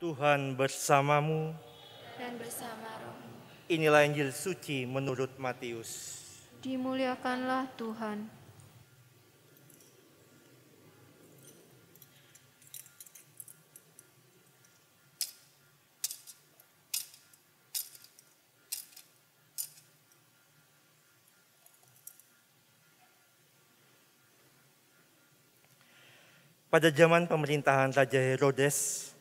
Tuhan bersamamu. Dan bersama roh. Inilah Injil suci menurut Matius. Dimuliakanlah Tuhan. Pada zaman pemerintahan Raja Herodes,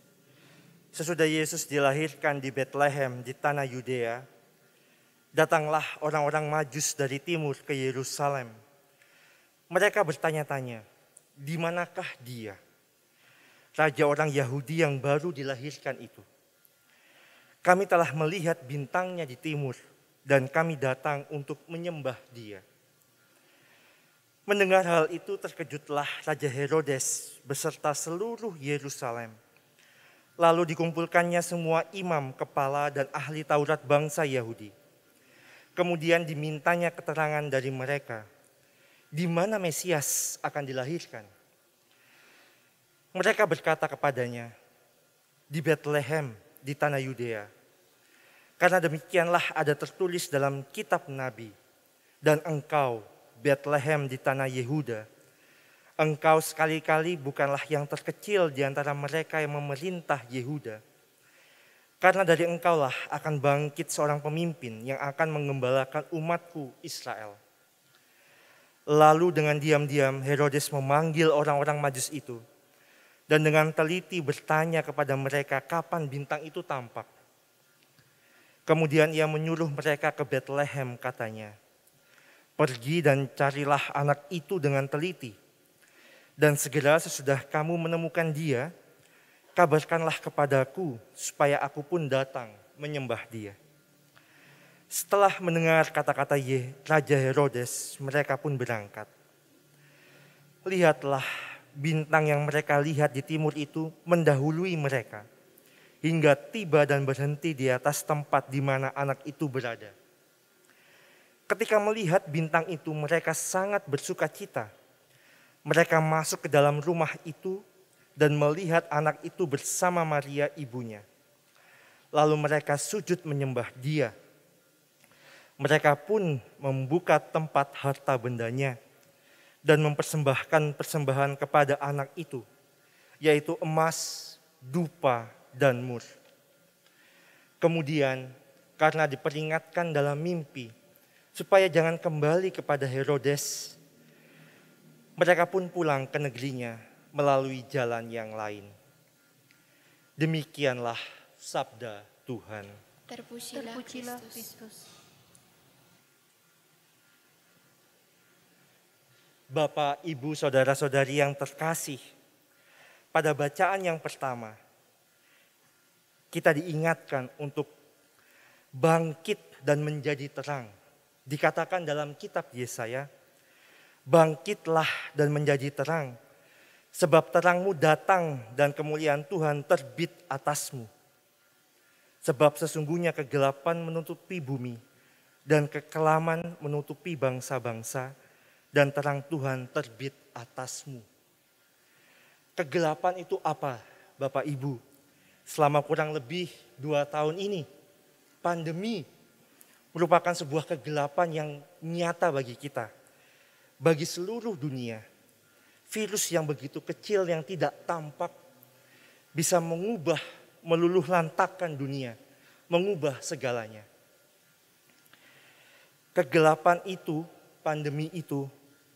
sesudah Yesus dilahirkan di Betlehem di tanah Yudea, datanglah orang-orang Majus dari timur ke Yerusalem. Mereka bertanya-tanya, di manakah dia? Raja orang Yahudi yang baru dilahirkan itu. Kami telah melihat bintangnya di timur dan kami datang untuk menyembah dia. Mendengar hal itu terkejutlah Raja Herodes beserta seluruh Yerusalem. Lalu dikumpulkannya semua imam, kepala dan ahli Taurat bangsa Yahudi. Kemudian dimintanya keterangan dari mereka, di mana Mesias akan dilahirkan. Mereka berkata kepadanya, di Betlehem di tanah Yudea. Karena demikianlah ada tertulis dalam kitab Nabi, dan engkau Betlehem di tanah Yehuda, engkau sekali-kali bukanlah yang terkecil di antara mereka yang memerintah Yehuda. Karena dari engkaulah akan bangkit seorang pemimpin yang akan mengembalakan umatku Israel. Lalu dengan diam-diam Herodes memanggil orang-orang Majus itu, dan dengan teliti bertanya kepada mereka kapan bintang itu tampak. Kemudian ia menyuruh mereka ke Betlehem, katanya, pergi dan carilah anak itu dengan teliti. Dan segera sesudah kamu menemukan dia, kabarkanlah kepadaku supaya aku pun datang menyembah dia. Setelah mendengar kata-kata Raja Herodes, mereka pun berangkat. Lihatlah, bintang yang mereka lihat di timur itu mendahului mereka, hingga tiba dan berhenti di atas tempat di mana anak itu berada. Ketika melihat bintang itu, mereka sangat bersuka cita. Mereka masuk ke dalam rumah itu dan melihat anak itu bersama Maria ibunya. Lalu mereka sujud menyembah dia. Mereka pun membuka tempat harta bendanya dan mempersembahkan persembahan kepada anak itu, yaitu emas, dupa, dan mur. Kemudian karena diperingatkan dalam mimpi, supaya jangan kembali kepada Herodes, mereka pun pulang ke negerinya melalui jalan yang lain. Demikianlah sabda Tuhan. Terpujilah Kristus. Bapak, Ibu, Saudara-saudari yang terkasih, pada bacaan yang pertama, kita diingatkan untuk bangkit dan menjadi terang. Dikatakan dalam kitab Yesaya, bangkitlah dan menjadi terang, sebab terangmu datang dan kemuliaan Tuhan terbit atasmu. Sebab sesungguhnya kegelapan menutupi bumi dan kekelaman menutupi bangsa-bangsa, dan terang Tuhan terbit atasmu. Kegelapan itu apa, Bapak Ibu? Selama kurang lebih 2 tahun ini, pandemi merupakan sebuah kegelapan yang nyata bagi kita, bagi seluruh dunia. Virus yang begitu kecil yang tidak tampak bisa mengubah, meluluh lantakkan dunia, mengubah segalanya. Kegelapan itu, pandemi itu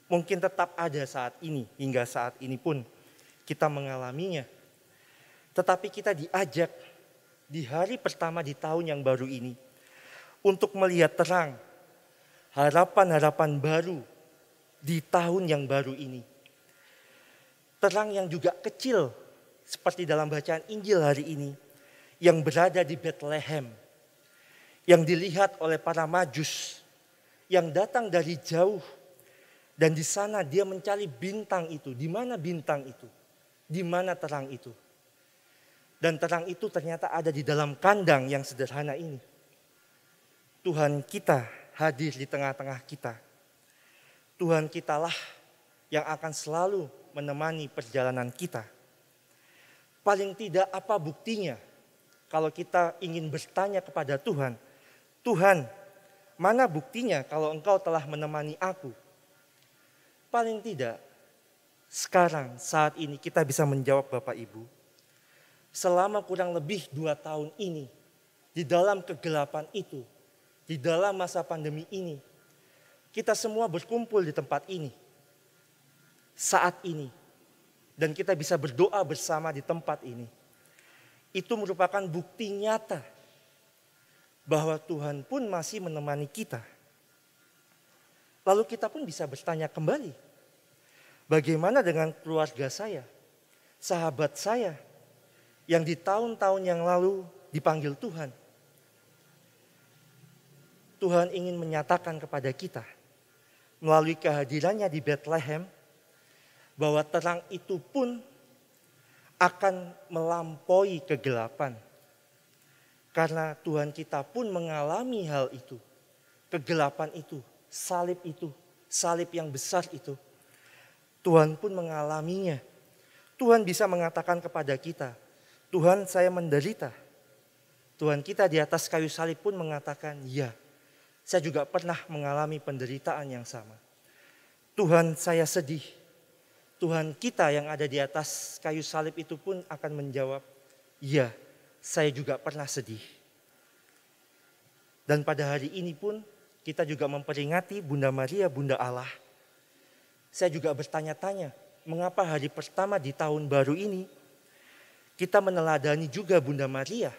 mungkin tetap ada saat ini, hingga saat ini pun kita mengalaminya. Tetapi kita diajak di hari pertama di tahun yang baru ini untuk melihat terang, harapan-harapan baru di tahun yang baru ini. Terang yang juga kecil, seperti dalam bacaan Injil hari ini, yang berada di Betlehem, yang dilihat oleh para Majus, yang datang dari jauh, dan di sana dia mencari bintang itu. Di mana bintang itu? Di mana terang itu? Dan terang itu ternyata ada di dalam kandang yang sederhana ini. Tuhan kita hadir di tengah-tengah kita. Tuhan kitalah yang akan selalu menemani perjalanan kita. Paling tidak apa buktinya? kalau kita ingin bertanya kepada Tuhan, Tuhan, mana buktinya kalau Engkau telah menemani aku? Paling tidak, sekarang saat ini kita bisa menjawab Bapak Ibu, selama kurang lebih 2 tahun ini, di dalam kegelapan itu, di dalam masa pandemi ini, kita semua berkumpul di tempat ini, saat ini, dan kita bisa berdoa bersama di tempat ini. Itu merupakan bukti nyata bahwa Tuhan pun masih menemani kita. Lalu kita pun bisa bertanya kembali, bagaimana dengan keluarga saya, sahabat saya, yang di tahun-tahun yang lalu dipanggil Tuhan? Tuhan ingin menyatakan kepada kita, melalui kehadirannya di Bethlehem, bahwa terang itu pun akan melampaui kegelapan. Karena Tuhan kita pun mengalami hal itu. Kegelapan itu, salib yang besar itu. Tuhan pun mengalaminya. Tuhan bisa mengatakan kepada kita, Tuhan saya menderita. Tuhan kita di atas kayu salib pun mengatakan, ya, saya juga pernah mengalami penderitaan yang sama. Tuhan saya sedih. Tuhan kita yang ada di atas kayu salib itu pun akan menjawab, iya, saya juga pernah sedih. Dan pada hari ini pun kita juga memperingati Bunda Maria, Bunda Allah. Saya juga bertanya-tanya, mengapa hari pertama di tahun baru ini kita meneladani juga Bunda Maria?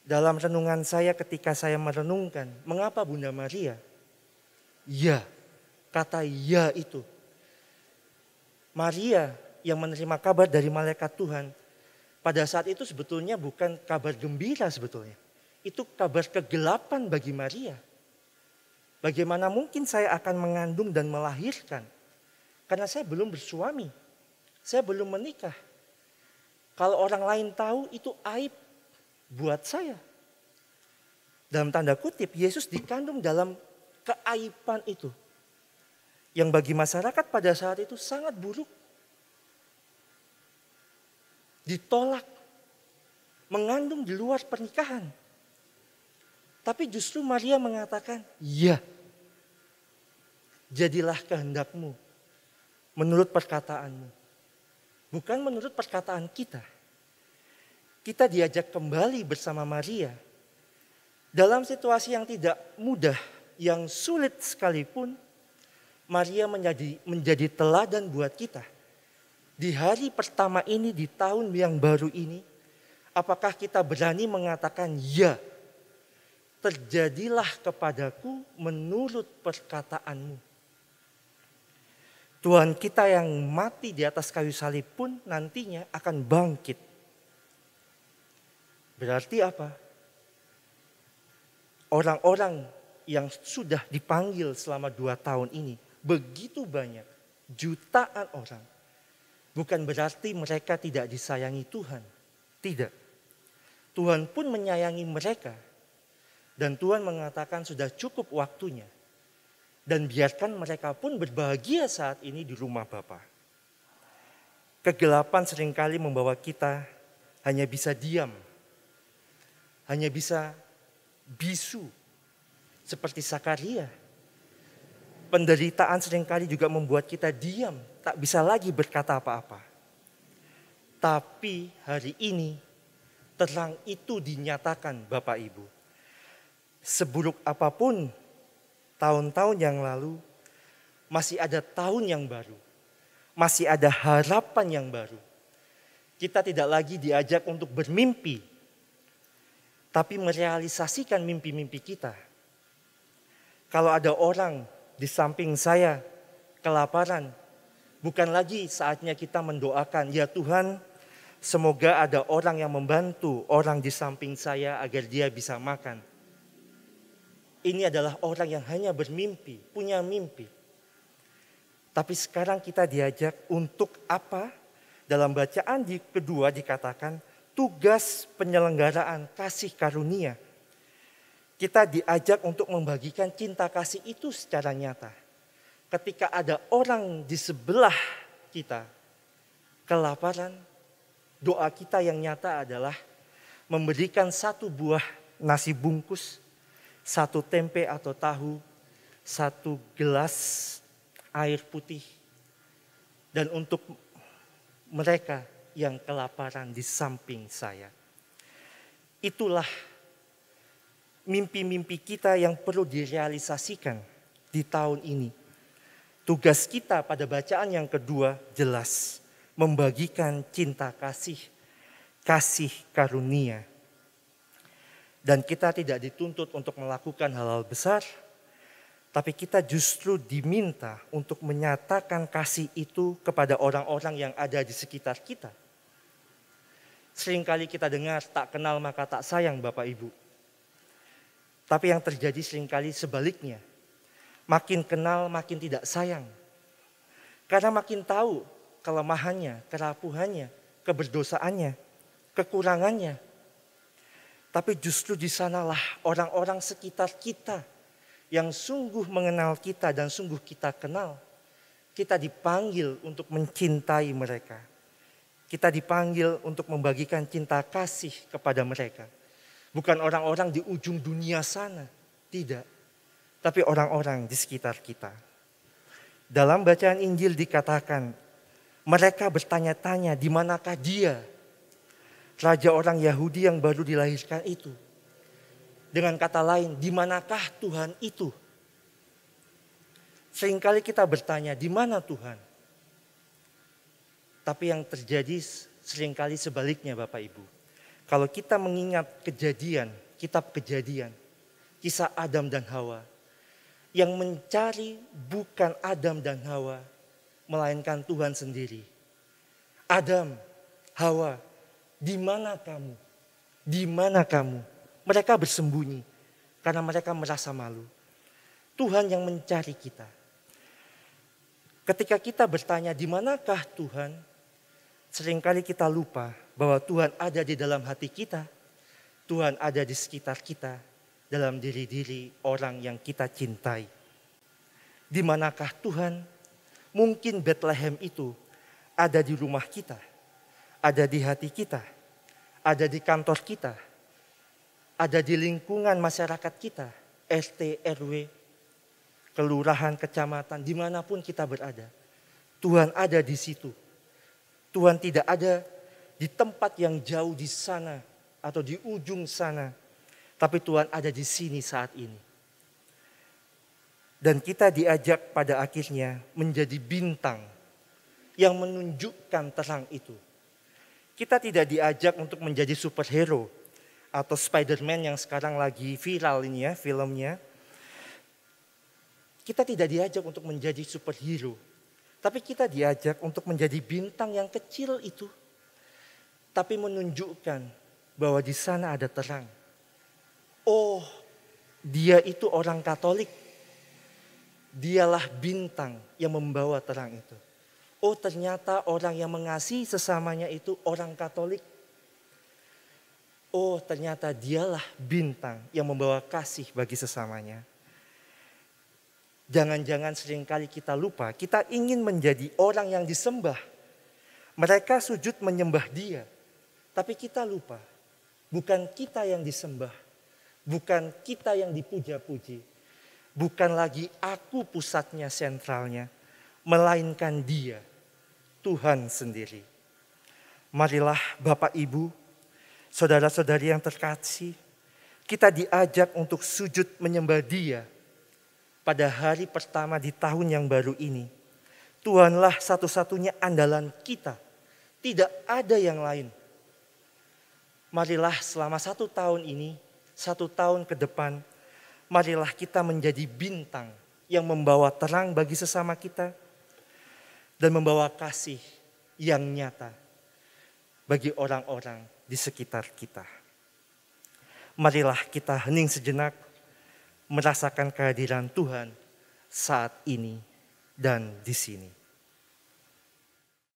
Dalam renungan saya ketika saya merenungkan, mengapa Bunda Maria? Ya, kata ya itu. Maria yang menerima kabar dari malaikat Tuhan, pada saat itu sebetulnya bukan kabar gembira sebetulnya. Itu kabar kegelapan bagi Maria. Bagaimana mungkin saya akan mengandung dan melahirkan? Karena saya belum bersuami, saya belum menikah. Kalau orang lain tahu itu aib buat saya. Dalam tanda kutip, Yesus dikandung dalam keaiban itu. Yang bagi masyarakat pada saat itu sangat buruk. Ditolak. Mengandung di luar pernikahan. Tapi justru Maria mengatakan, ya. Jadilah kehendakmu. Menurut perkataanmu. Bukan menurut perkataan kita. Kita diajak kembali bersama Maria. Dalam situasi yang tidak mudah, yang sulit sekalipun, Maria menjadi teladan buat kita. Di hari pertama ini, di tahun yang baru ini, apakah kita berani mengatakan, ya, terjadilah kepadaku menurut perkataanmu. Tuhan kita yang mati di atas kayu salib pun nantinya akan bangkit. Berarti apa? Orang-orang yang sudah dipanggil selama 2 tahun ini, begitu banyak, jutaan orang. Bukan berarti mereka tidak disayangi Tuhan. Tidak. Tuhan pun menyayangi mereka. Dan Tuhan mengatakan sudah cukup waktunya. Dan biarkan mereka pun berbahagia saat ini di rumah Bapa. Kegelapan seringkali membawa kita hanya bisa diam. Hanya bisa bisu. Seperti Sakaria. Penderitaan seringkali juga membuat kita diam, tak bisa lagi berkata apa-apa. Tapi hari ini terang itu dinyatakan Bapak Ibu. Seburuk apapun tahun-tahun yang lalu, masih ada tahun yang baru. Masih ada harapan yang baru. Kita tidak lagi diajak untuk bermimpi, tapi merealisasikan mimpi-mimpi kita. Kalau ada orang di samping saya kelaparan, bukan lagi saatnya kita mendoakan, ya Tuhan, semoga ada orang yang membantu orang di samping saya agar dia bisa makan. Ini adalah orang yang hanya bermimpi, punya mimpi. Tapi sekarang kita diajak untuk apa? Dalam bacaan kedua dikatakan tugas penyelenggaraan kasih karunia. Kita diajak untuk membagikan cinta kasih itu secara nyata. Ketika ada orang di sebelah kita kelaparan, doa kita yang nyata adalah memberikan satu buah nasi bungkus, satu tempe atau tahu, satu gelas air putih. Dan untuk mereka yang kelaparan di samping saya. Itulah mimpi-mimpi kita yang perlu direalisasikan di tahun ini. Tugas kita pada bacaan yang kedua jelas, membagikan cinta kasih, kasih karunia. Dan kita tidak dituntut untuk melakukan hal-hal besar, tapi kita justru diminta untuk menyatakan kasih itu kepada orang-orang yang ada di sekitar kita. Seringkali kita dengar tak kenal maka tak sayang Bapak Ibu. Tapi yang terjadi seringkali sebaliknya. Makin kenal makin tidak sayang. Karena makin tahu kelemahannya, kerapuhannya, keberdosaannya, kekurangannya. Tapi justru di sanalah orang-orang sekitar kita yang sungguh mengenal kita dan sungguh kita kenal. Kita dipanggil untuk mencintai mereka. Kita dipanggil untuk membagikan cinta kasih kepada mereka. Bukan orang-orang di ujung dunia sana, tidak. Tapi orang-orang di sekitar kita. Dalam bacaan Injil dikatakan, mereka bertanya-tanya di manakah dia, raja orang Yahudi yang baru dilahirkan itu. Dengan kata lain, di manakah Tuhan itu? Seringkali kita bertanya, di mana Tuhan? Tapi yang terjadi seringkali sebaliknya Bapak Ibu. Kalau kita mengingat kejadian, kitab Kejadian, kisah Adam dan Hawa. Yang mencari bukan Adam dan Hawa, melainkan Tuhan sendiri. Adam, Hawa, di mana kamu? Di mana kamu? Mereka bersembunyi karena mereka merasa malu. Tuhan yang mencari kita. Ketika kita bertanya di manakah Tuhan, seringkali kita lupa bahwa Tuhan ada di dalam hati kita. Tuhan ada di sekitar kita, dalam diri-diri orang yang kita cintai. Di manakah Tuhan? Mungkin Bethlehem itu ada di rumah kita, ada di hati kita, ada di kantor kita, ada di lingkungan masyarakat kita, RT, RW, kelurahan, kecamatan, dimanapun kita berada. Tuhan ada di situ. Tuhan tidak ada di tempat yang jauh di sana atau di ujung sana. Tapi Tuhan ada di sini saat ini. Dan kita diajak pada akhirnya menjadi bintang yang menunjukkan terang itu. Kita tidak diajak untuk menjadi superhero atau Spider-Man yang sekarang lagi viral ini ya filmnya. Kita tidak diajak untuk menjadi superhero. Tapi kita diajak untuk menjadi bintang yang kecil itu. Tapi menunjukkan bahwa di sana ada terang. Oh, dia itu orang Katolik. Dialah bintang yang membawa terang itu. Oh, ternyata orang yang mengasihi sesamanya itu orang Katolik. Oh, ternyata dialah bintang yang membawa kasih bagi sesamanya. Jangan-jangan seringkali kita lupa, kita ingin menjadi orang yang disembah. Mereka sujud menyembah dia. Tapi kita lupa, bukan kita yang disembah. Bukan kita yang dipuja-puji. Bukan lagi aku pusatnya, sentralnya. Melainkan dia, Tuhan sendiri. Marilah Bapak Ibu, saudara-saudari yang terkasih, kita diajak untuk sujud menyembah dia. Pada hari pertama di tahun yang baru ini, Tuhanlah satu-satunya andalan kita. Tidak ada yang lain. Marilah selama 1 tahun ini, 1 tahun ke depan, marilah kita menjadi bintang yang membawa terang bagi sesama kita dan membawa kasih yang nyata bagi orang-orang di sekitar kita. Marilah kita hening sejenak, merasakan kehadiran Tuhan saat ini dan di sini.